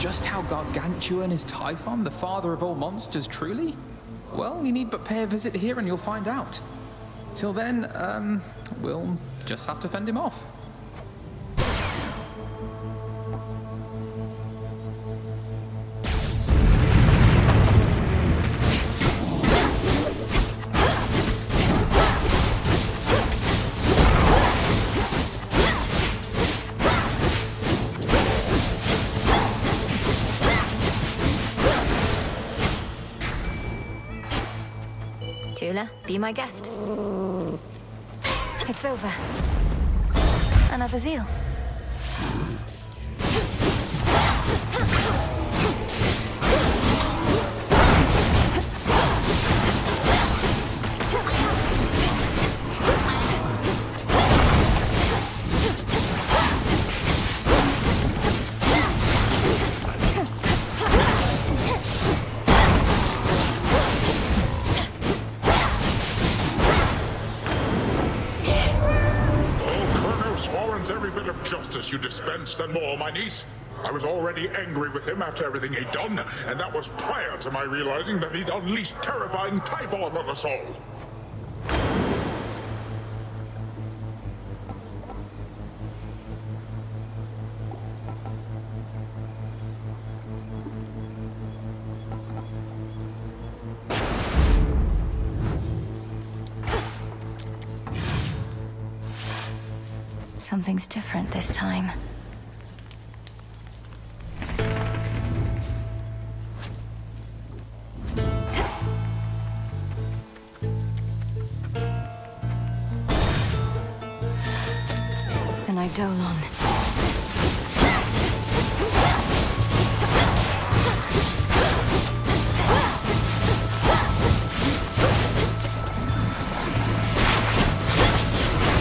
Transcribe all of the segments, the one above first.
just how gargantuan is Typhon, the father of all monsters, truly? Well, you need but pay a visit here and you'll find out. Till then, we'll just have to fend him off. Tula, be my guest. It's over. Another zeal. Justice you dispensed and more, my niece. I was already angry with him after everything he'd done, and that was prior to my realizing that he'd unleashed terrifying Typhon on us all. Something's different this time. An eidolon.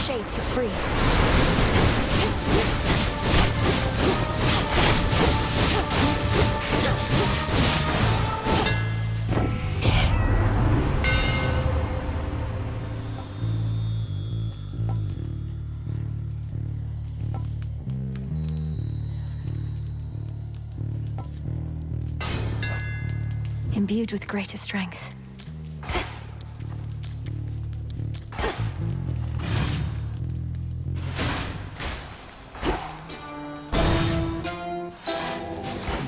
Shades, you're free. Imbued with greater strength.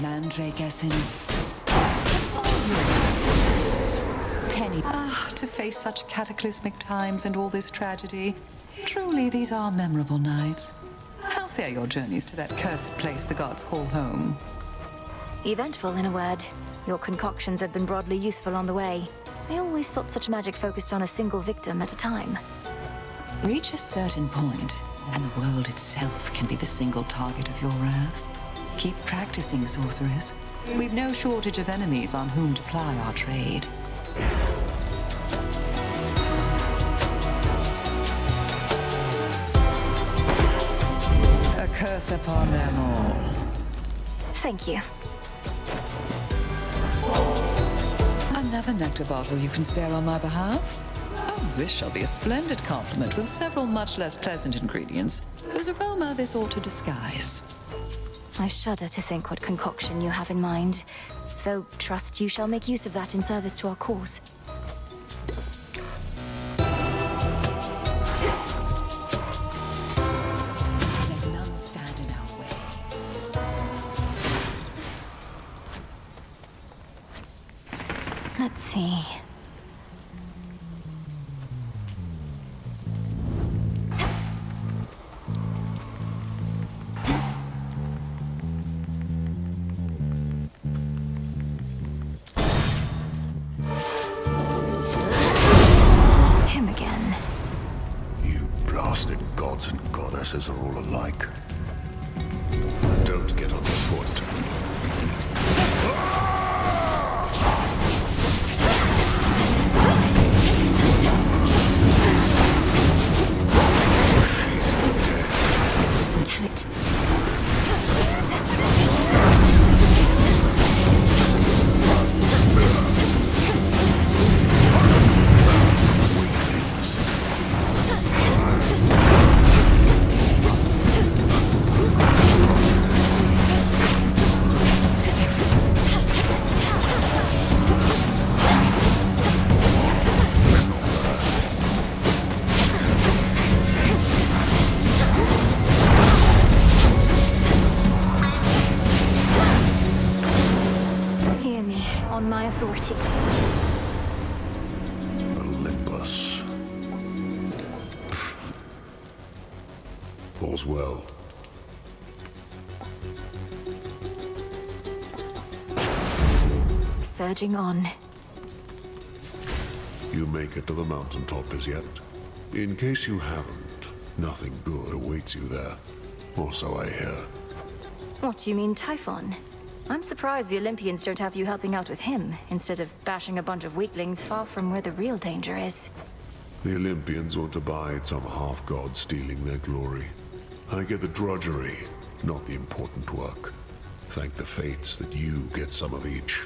Mandrake essence. All yours. Penny. To face such cataclysmic times and all this tragedy. Truly, these are memorable nights. How fare your journeys to that cursed place the gods call home? Eventful, in a word. Your concoctions have been broadly useful on the way. I always thought such magic focused on a single victim at a time. Reach a certain point, and the world itself can be the single target of your wrath. Keep practicing, sorceress. We've no shortage of enemies on whom to ply our trade. A curse upon them all. Thank you. Another nectar bottle you can spare on my behalf? Oh, this shall be a splendid compliment with several much less pleasant ingredients, whose aroma this ought to disguise. I shudder to think what concoction you have in mind, though trust you shall make use of that in service to our cause. Let none stand in our way. Let's see. Him again. You blasted gods and goddesses are all alike. Don't get on the foot. Damn it. Weaklings. All's well. Surging on. You make it to the mountaintop as yet? In case you haven't, nothing good awaits you there. Or so I hear. What do you mean, Typhon? I'm surprised the Olympians don't have you helping out with him, instead of bashing a bunch of weaklings far from where the real danger is. The Olympians won't abide some half-god stealing their glory. I get the drudgery, not the important work. Thank the fates that you get some of each.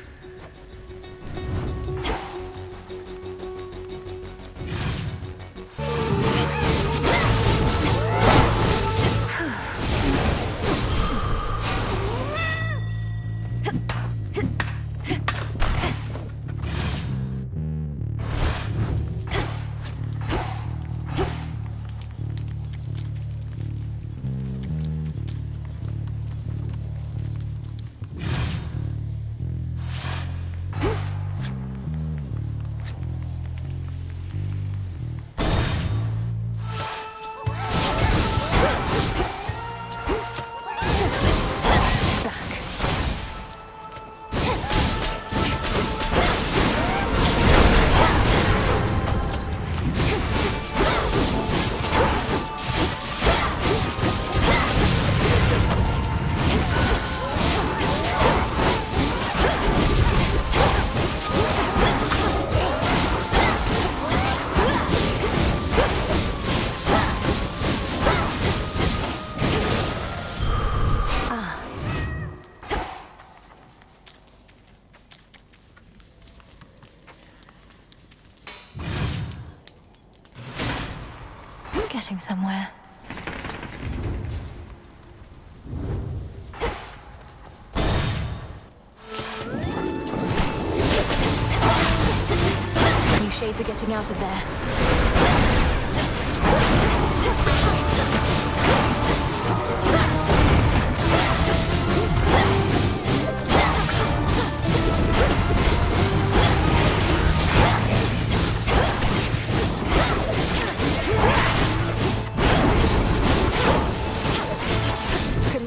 Getting somewhere. You shades are getting out of there.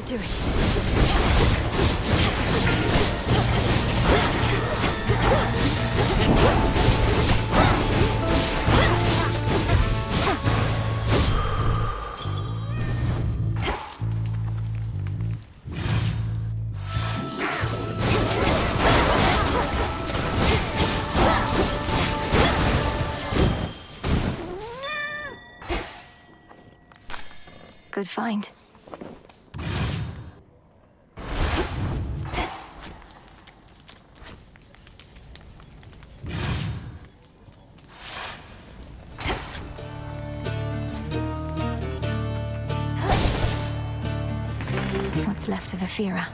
Do it. Good find. What's left of Ephira?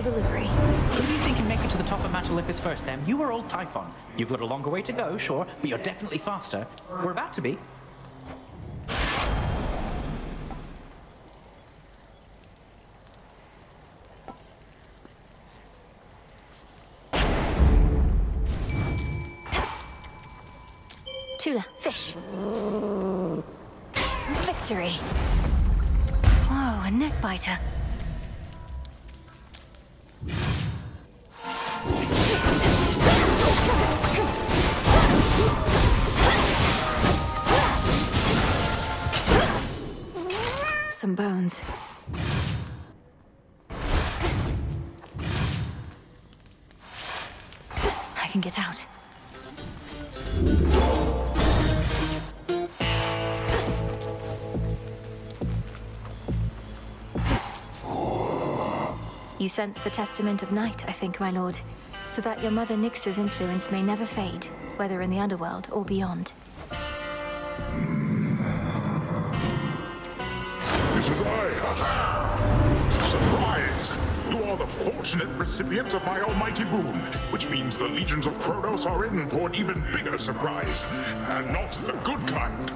Delivery. Who do you think can make it to the top of Mount Olympus first, then? You or old Typhon? You've got a longer way to go, sure, but you're definitely faster. We're about to be. Tula, fish. Victory. Whoa, a neck biter. Some bones. I can get out. You sense the testament of night, I think, my lord, so that your mother Nyx's influence may never fade, whether in the underworld or beyond. It is I. Surprise! You are the fortunate recipient of my almighty boon, which means the legions of Kronos are in for an even bigger surprise, and not the good kind.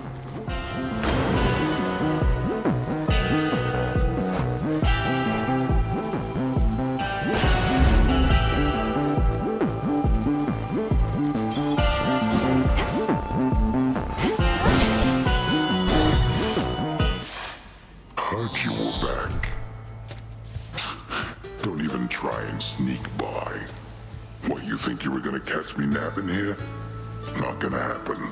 Heard you were back. Don't even try and sneak by. What, you think you were gonna catch me napping here? Not gonna happen.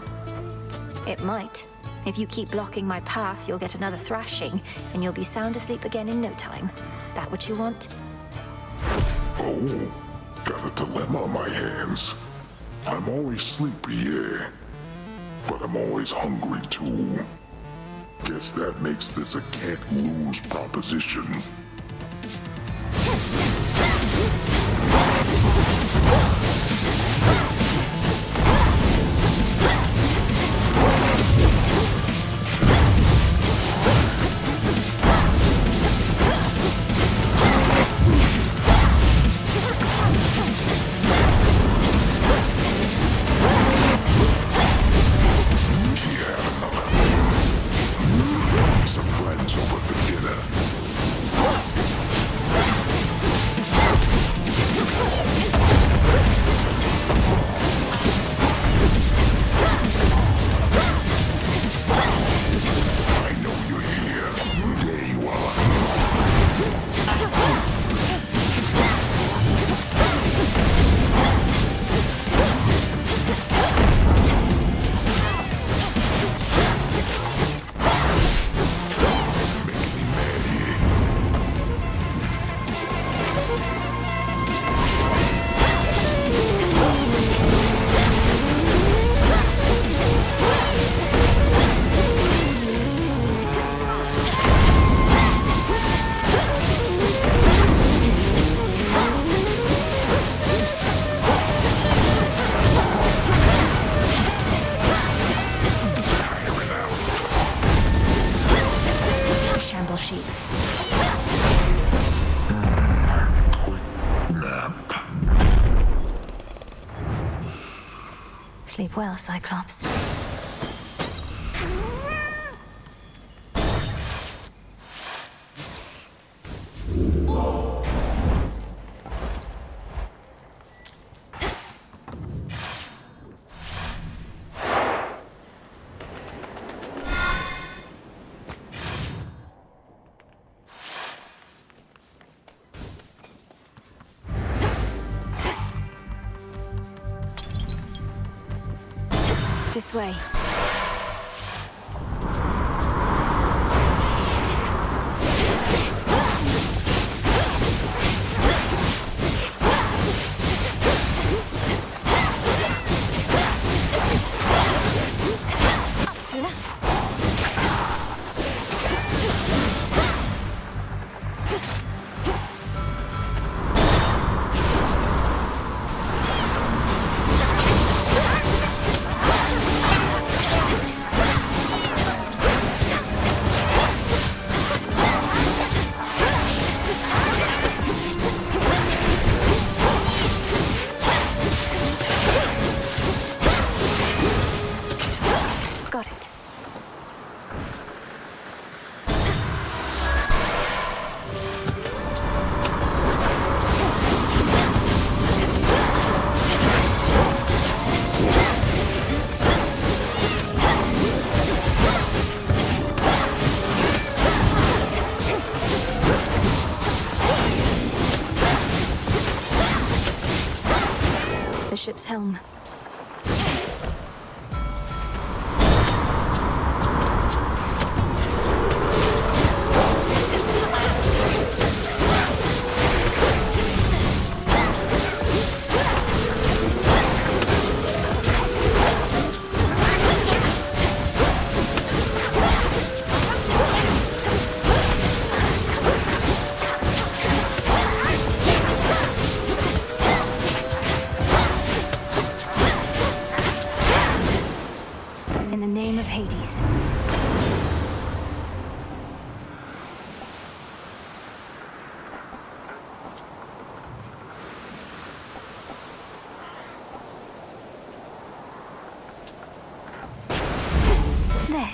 It might. If you keep blocking my path, you'll get another thrashing, and you'll be sound asleep again in no time. That what you want? Oh, got a dilemma on my hands. I'm always sleepy, yeah. But I'm always hungry, too. Guess that makes this a can't-lose proposition. Some friends over for dinner. I know you're here. There you are. Making me mad here. Tiring out. Shamble sheep. Quick nap. Sleep well, Cyclops. This way. Tuna. Got it. The ship's helm. In the name of Hades. There.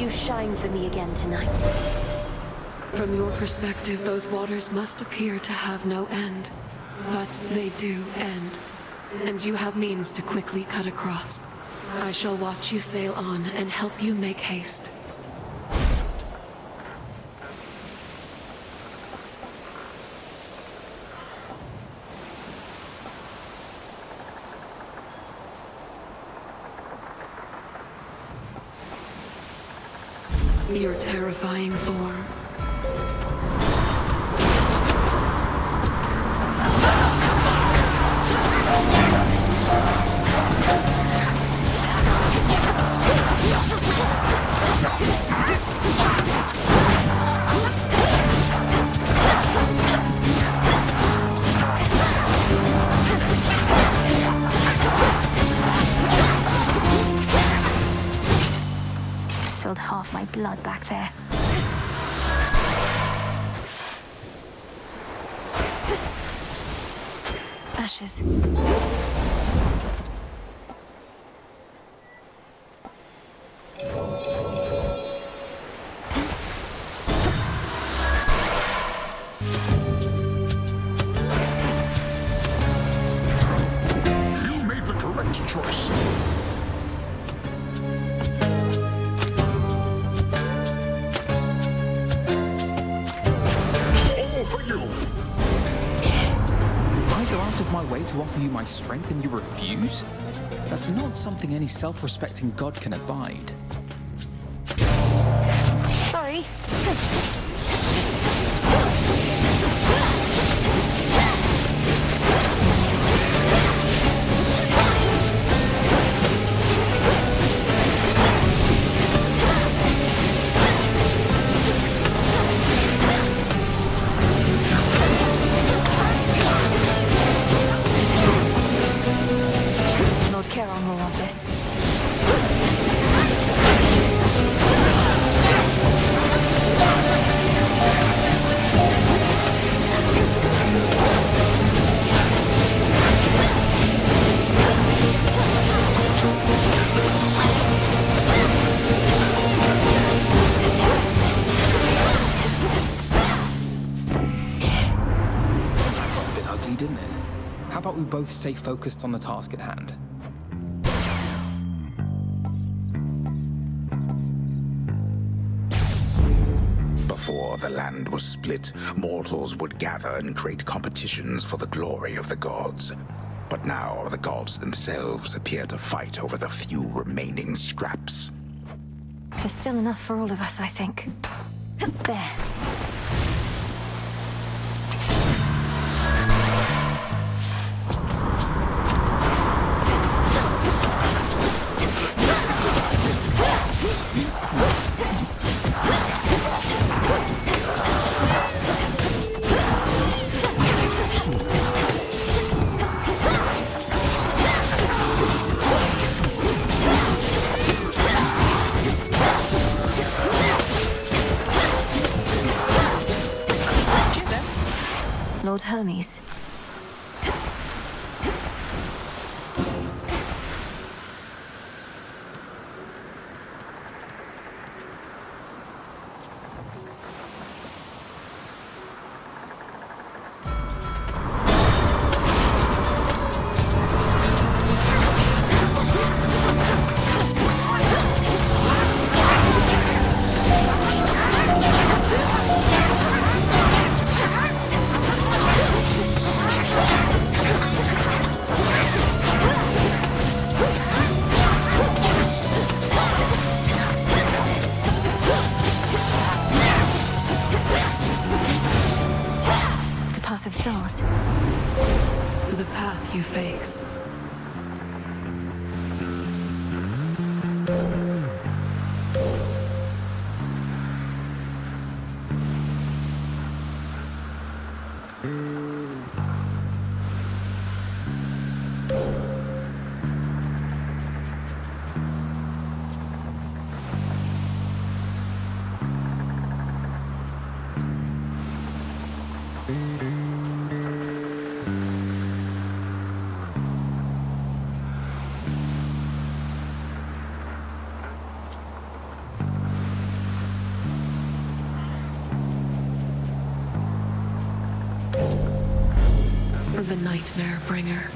Shine for me again tonight. From your perspective, those waters must appear to have no end. But they do end. And you have means to quickly cut across. I shall watch you sail on and help you make haste. Your terrifying form. Spilled half my blood back there. Ashes. You made the correct choice. My way to offer you my strength and you refuse? That's not something any self-respecting god can abide. Sorry. Charon will want this. A bit ugly, didn't it? How about we both stay focused on the task at hand? Before the land was split, mortals would gather and create competitions for the glory of the gods. But now the gods themselves appear to fight over the few remaining scraps. There's still enough for all of us, I think. There. Lord Hermes. Stars. The path you face. The Nightmare Bringer.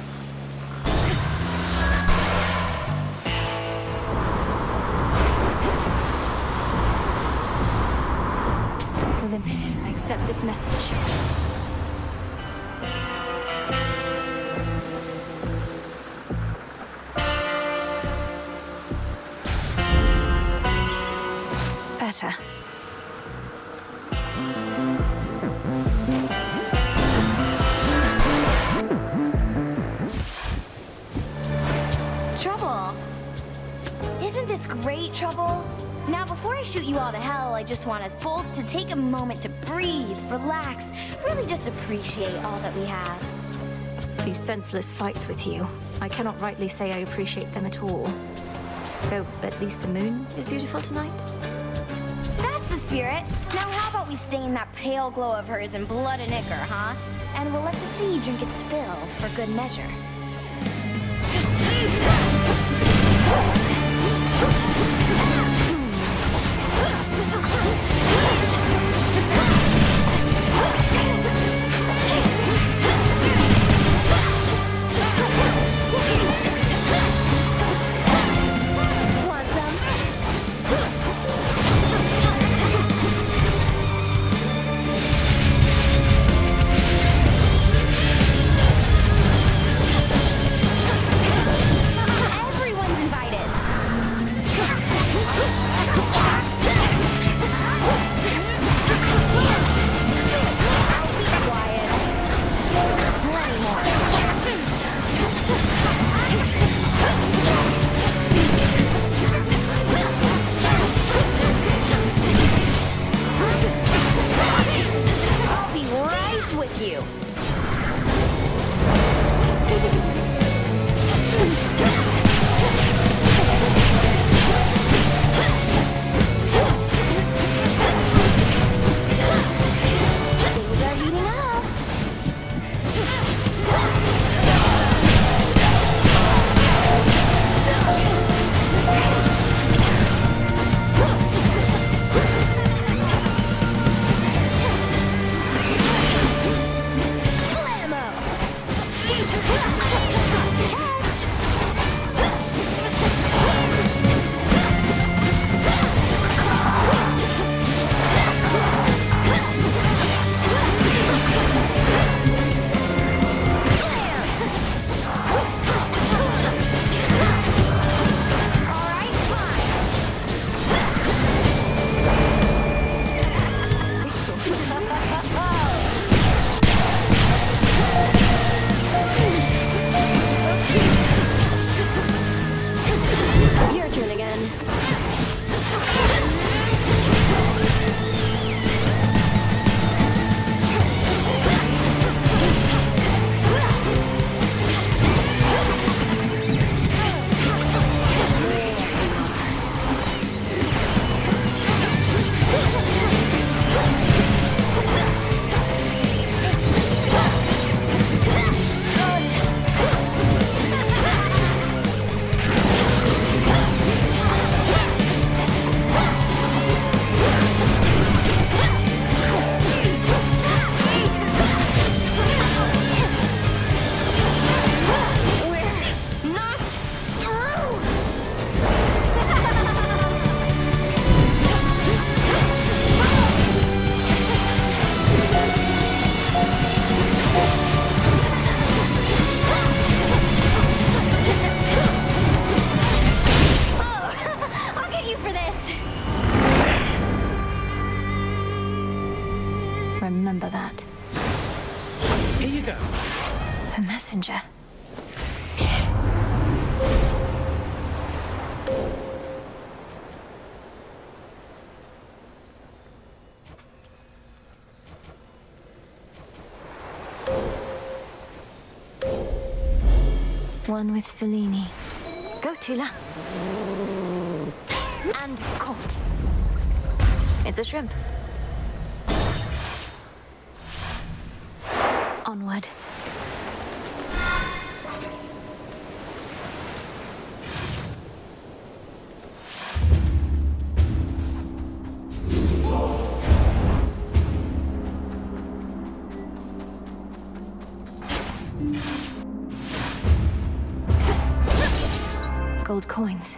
Olympus, I accept this message. Better. Trouble? Isn't this great, Trouble? Now, before I shoot you all to hell, I just want us both to take a moment to breathe, relax, really just appreciate all that we have. These senseless fights with you, I cannot rightly say I appreciate them at all. Though, at least the moon is beautiful tonight. That's the spirit. Now, how about we stain that pale glow of hers in blood and ichor, huh? And we'll let the sea drink its fill for good measure. Blammo! go. The messenger. One with Selene. Go, Tula. And caught. It's a shrimp. Onward. Gold coins.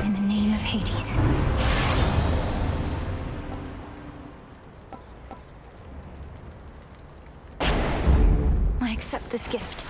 In the name of Hades. I accept this gift.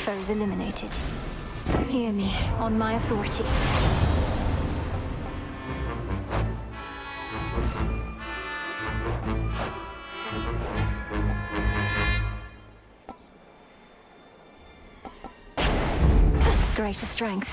Foes eliminated. Hear me on my authority. Greater strength.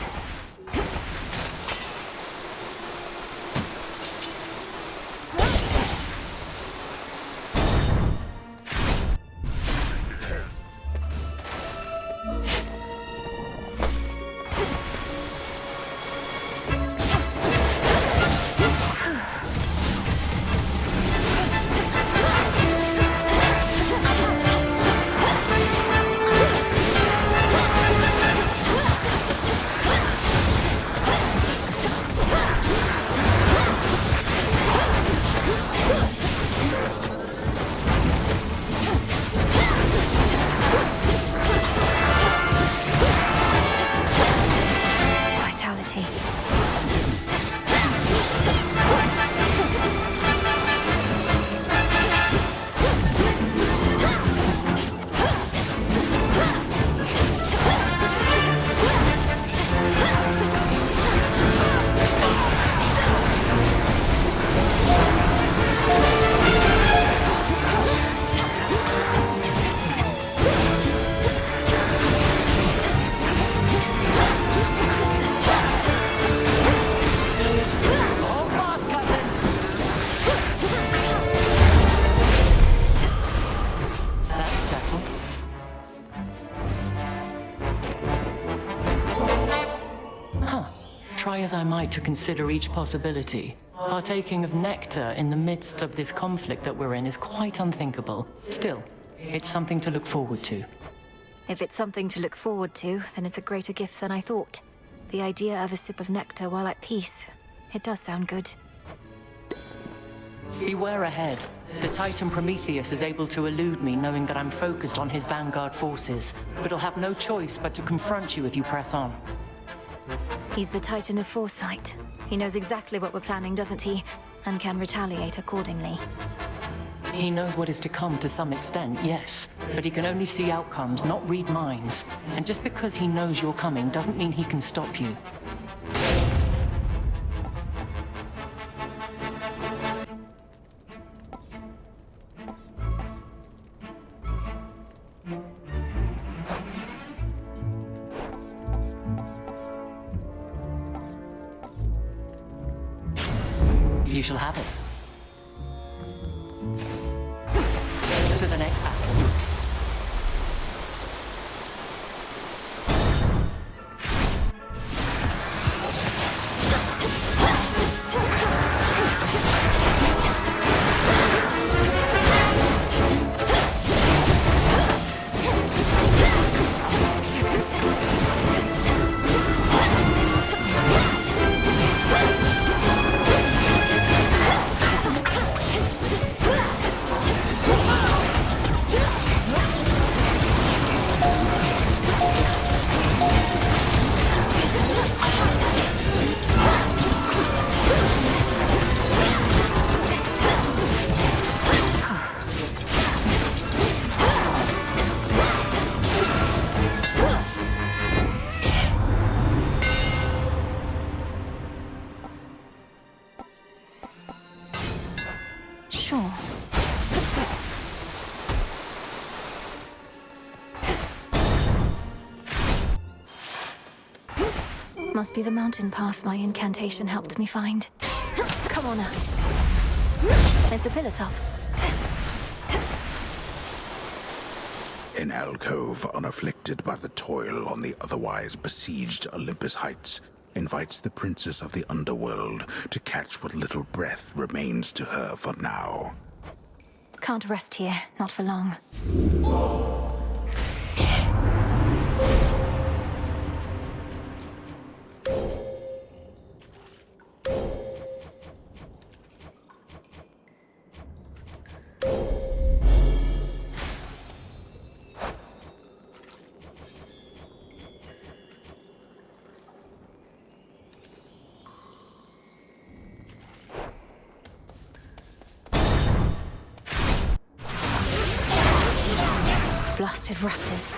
Try as I might to consider each possibility, partaking of nectar in the midst of this conflict that we're in is quite unthinkable. Still, it's something to look forward to. If it's something to look forward to, then it's a greater gift than I thought. The idea of a sip of nectar while at peace. It does sound good. Beware ahead. The Titan Prometheus is able to elude me, knowing that I'm focused on his vanguard forces. But he'll have no choice but to confront you if you press on. He's the Titan of foresight. He knows exactly what we're planning, doesn't he? And can retaliate accordingly. He knows what is to come to some extent, yes. But he can only see outcomes, not read minds. And just because he knows you're coming doesn't mean he can stop you. You shall have it. To the next battle. Sure. Must be the mountain pass my incantation helped me find. Come on out. It's a pillar top. An alcove unafflicted by the toil on the otherwise besieged Olympus heights invites the princess of the underworld to catch what little breath remains to her for now. Can't rest here, not for long. Blasted raptors.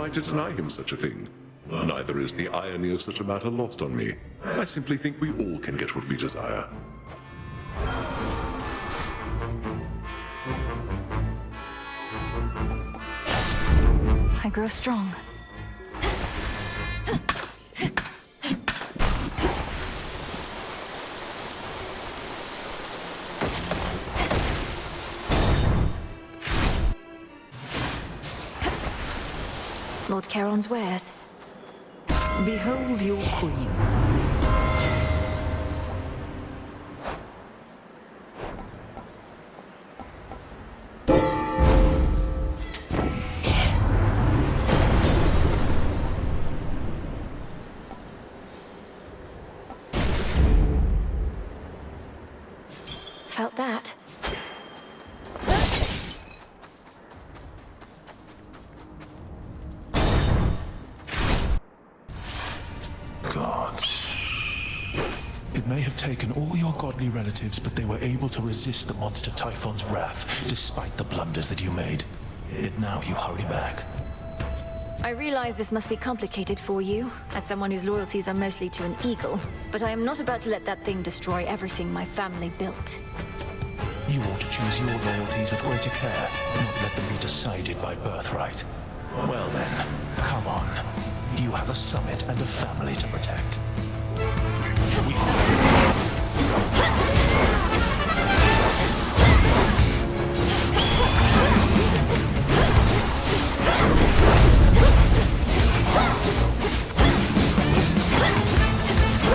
I to deny him such a thing? Neither is the irony of such a matter lost on me. I simply think we all can get what we desire. I grow strong. Lord Charon's wares. Behold your queen. Felt that. Gods. It may have taken all your godly relatives, but they were able to resist the monster Typhon's wrath, despite the blunders that you made. Yet now you hurry back. I realize this must be complicated for you, as someone whose loyalties are mostly to an eagle, but I am not about to let that thing destroy everything my family built. You ought to choose your loyalties with greater care, not let them be decided by birthright. Well then, come on. You have a summit and a family to protect. We fight.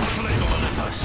Flame of Olympus.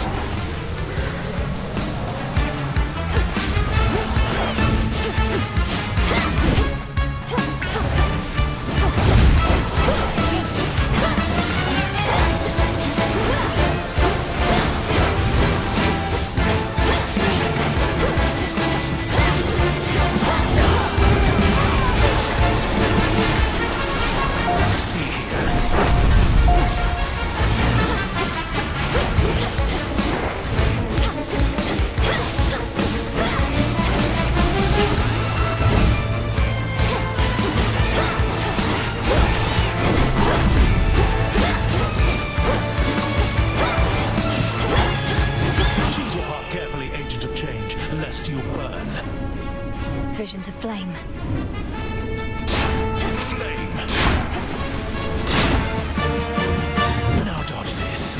Visions of flame. Flame! Now dodge this.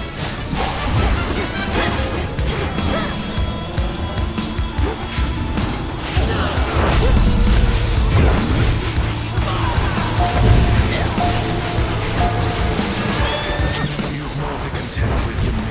You've more to contend with than me.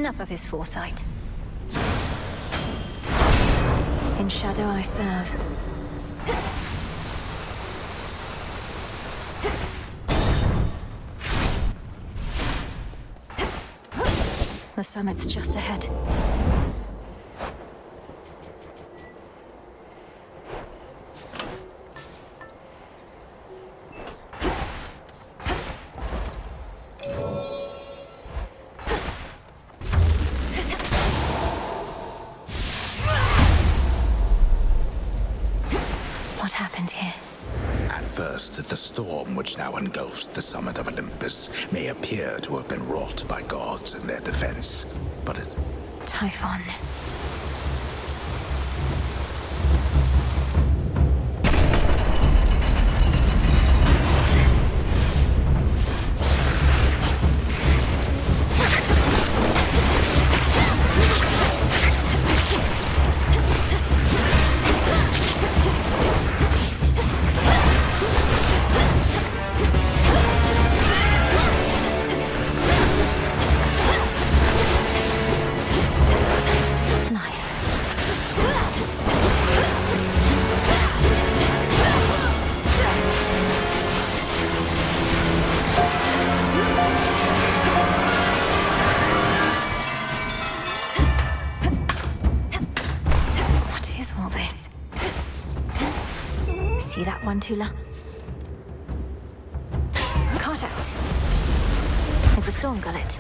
Enough of his foresight. In shadow I serve. The summit's just ahead. What happened here? At first, the storm which now engulfs the summit of Olympus may appear to have been wrought by gods in their defense, but it... Typhon. See that one, Tula? Caught out. It's a storm gullet.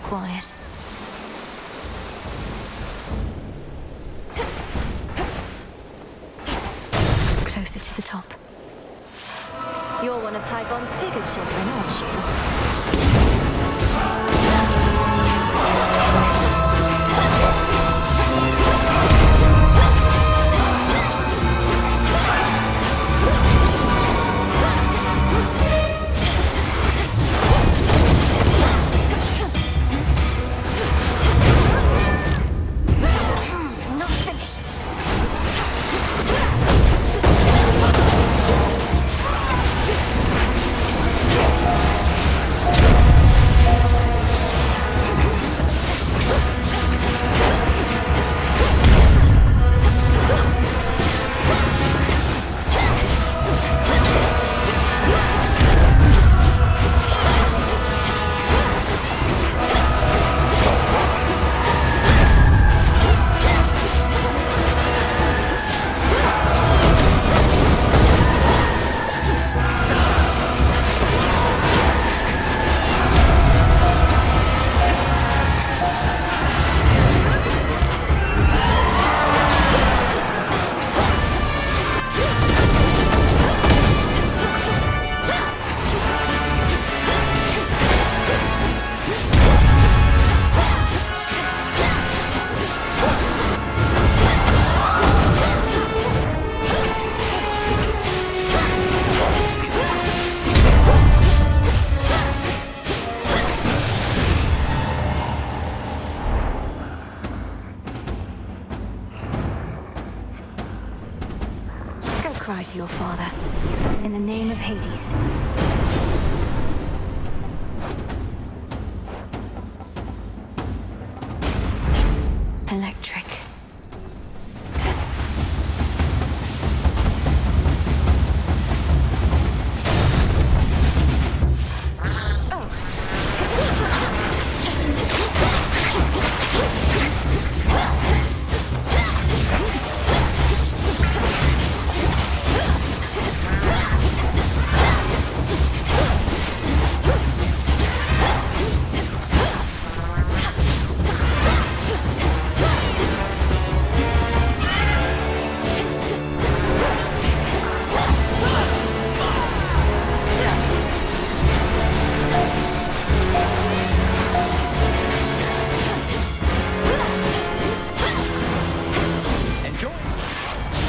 Quiet. Closer to the top. You're one of Typhon's bigger children, aren't you? Cry to your father, in the name of Hades. Electric.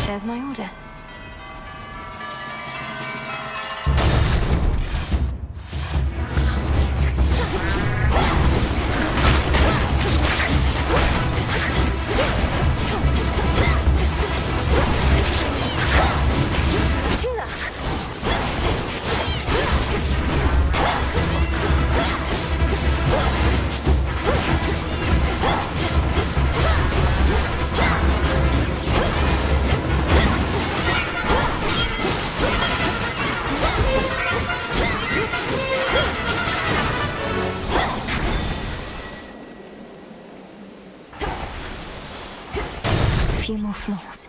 There's my order. A few more floors.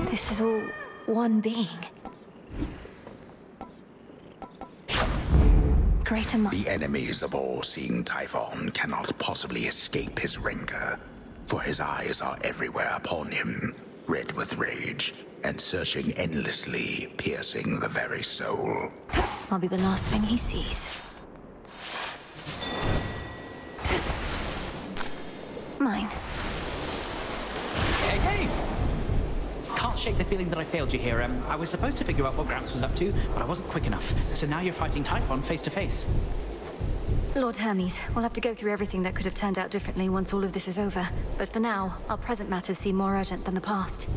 This is all one being. Greater mind. The enemies of all-seeing Typhon cannot possibly escape his rancor, for his eyes are everywhere upon him, red with rage, and searching endlessly, piercing the very soul. I'll be the last thing he sees. Mine. Hey! Can't shake the feeling that I failed you here. I was supposed to figure out what Gramps was up to, but I wasn't quick enough. So now you're fighting Typhon face to face. Lord Hermes, we'll have to go through everything that could have turned out differently once all of this is over. But for now, our present matters seem more urgent than the past.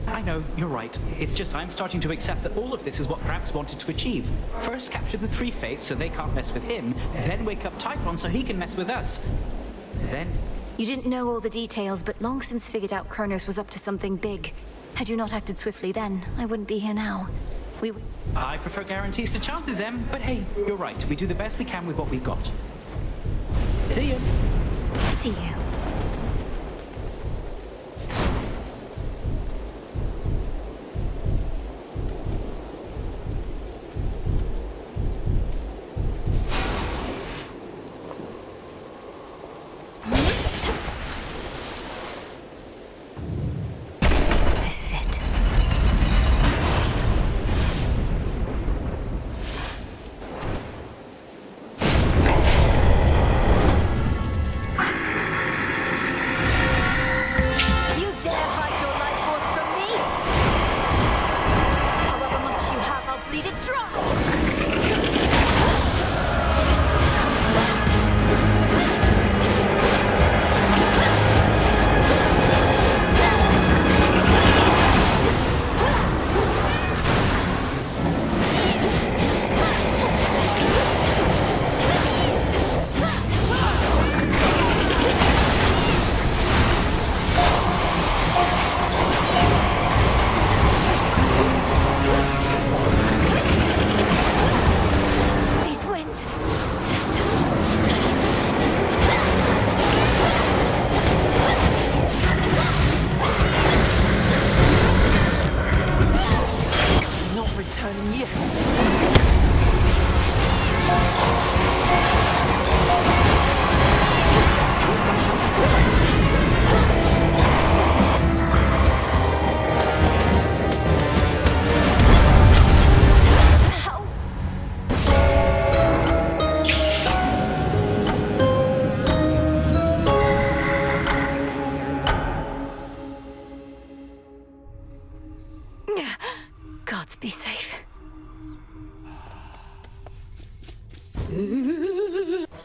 I know, you're right. It's just I'm starting to accept that all of this is what Gramps wanted to achieve. First capture the three fates so they can't mess with him, then wake up Typhon so he can mess with us. Then... You didn't know all the details, but long since figured out Kronos was up to something big. Had you not acted swiftly then, I wouldn't be here now. I prefer guarantees to chances, Em, but hey, you're right. We do the best we can with what we've got. See you. See you.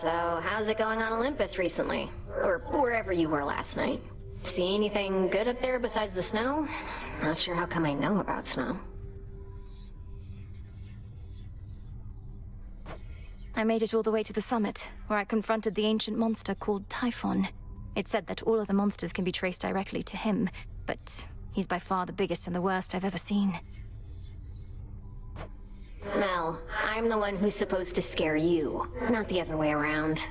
So, how's it going on Olympus recently? Or wherever you were last night? See anything good up there besides the snow? Not sure how come I know about snow. I made it all the way to the summit, where I confronted the ancient monster called Typhon. It said that all of the monsters can be traced directly to him, but he's by far the biggest and the worst I've ever seen. Mel, I'm the one who's supposed to scare you, not the other way around.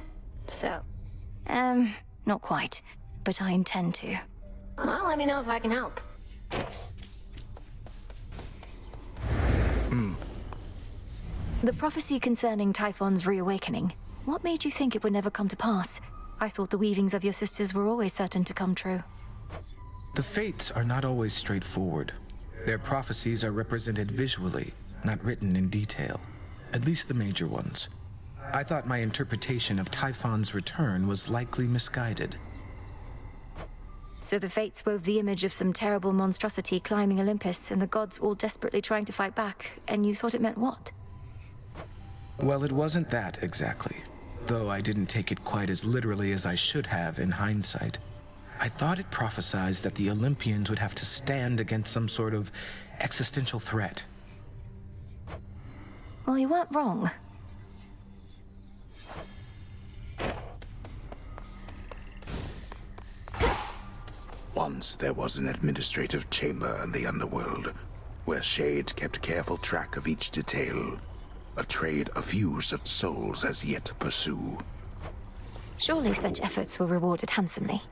So... not quite, but I intend to. Well, let me know if I can help. The prophecy concerning Typhon's reawakening, what made you think it would never come to pass? I thought the weavings of your sisters were always certain to come true. The fates are not always straightforward. Their prophecies are represented visually, not written in detail. At least the major ones. I thought my interpretation of Typhon's return was likely misguided. So the fates wove the image of some terrible monstrosity climbing Olympus and the gods all desperately trying to fight back, and you thought it meant what? Well, it wasn't that exactly. Though I didn't take it quite as literally as I should have in hindsight. I thought it prophesied that the Olympians would have to stand against some sort of existential threat. Well, you weren't wrong. Once there was an administrative chamber in the underworld, where Shade kept careful track of each detail. A trade a few such souls as yet pursue. Surely such efforts were rewarded handsomely.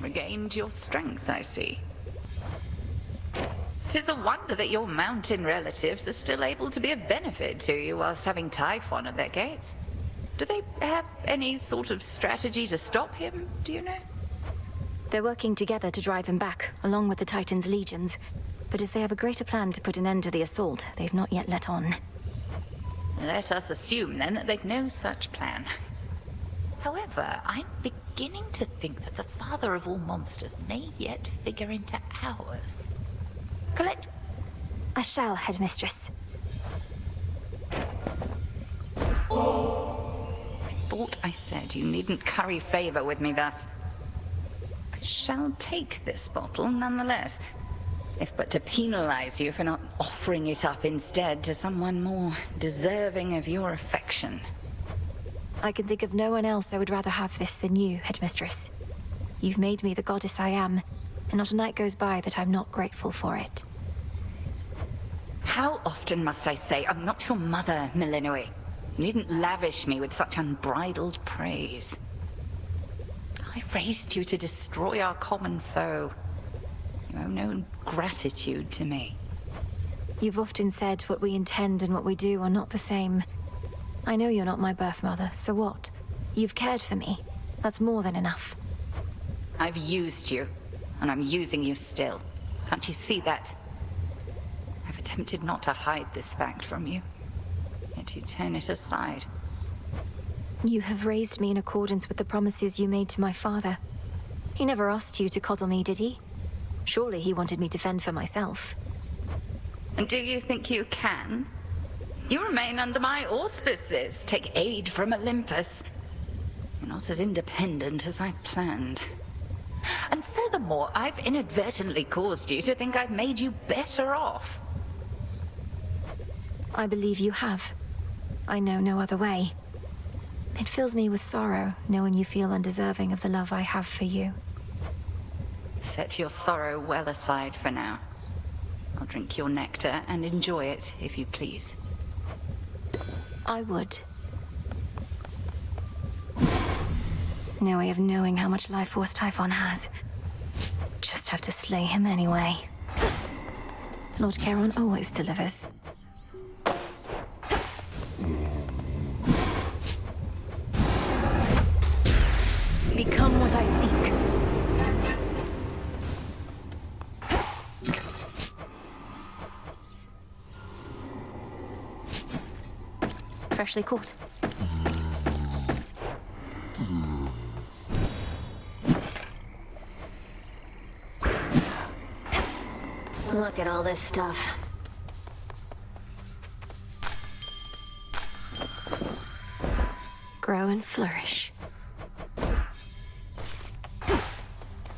Regained your strength, I see. 'Tis a wonder that your mountain relatives are still able to be of benefit to you whilst having Typhon at their gates. Do they have any sort of strategy to stop him, do you know? They're working together to drive him back, along with the Titan's legions. But if they have a greater plan to put an end to the assault, they've not yet let on. Let us assume, then, that they've no such plan. However, I'm beginning to think that the father of all monsters may yet figure into ours. Collect... I shall, headmistress. I thought I said you needn't curry favor with me thus. I shall take this bottle nonetheless, if but to penalize you for not offering it up instead to someone more deserving of your affection. I can think of no one else I would rather have this than you, headmistress. You've made me the goddess I am, and not a night goes by that I'm not grateful for it. How often must I say I'm not your mother, Melinoë? You needn't lavish me with such unbridled praise. I raised you to destroy our common foe. You owe no gratitude to me. You've often said what we intend and what we do are not the same. I know you're not my birth mother, so what? You've cared for me. That's more than enough. I've used you, and I'm using you still. Can't you see that? I've attempted not to hide this fact from you, yet you turn it aside. You have raised me in accordance with the promises you made to my father. He never asked you to coddle me, did he? Surely he wanted me to fend for myself. And do you think you can? You remain under my auspices, take aid from Olympus. You're not as independent as I planned. And furthermore, I've inadvertently caused you to think I've made you better off. I believe you have. I know no other way. It fills me with sorrow, knowing you feel undeserving of the love I have for you. Set your sorrow well aside for now. I'll drink your nectar and enjoy it, if you please. I would. No way of knowing how much life force Typhon has. Just have to slay him anyway. Lord Charon always delivers. Become what I seek. Freshly caught. Look, Look at all this stuff. Grow and flourish.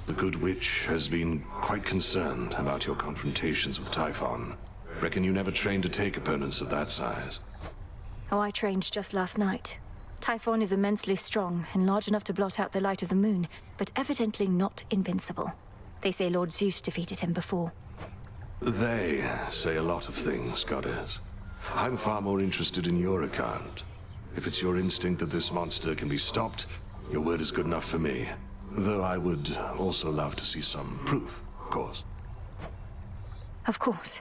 The good witch has been quite concerned about your confrontations with Typhon. Reckon you never trained to take opponents of that size. Oh, I trained just last night. Typhon is immensely strong and large enough to blot out the light of the moon, but evidently not invincible. They say Lord Zeus defeated him before. They say a lot of things, Goddess. I'm far more interested in your account. If it's your instinct that this monster can be stopped, your word is good enough for me. Though I would also love to see some proof, of course. Of course.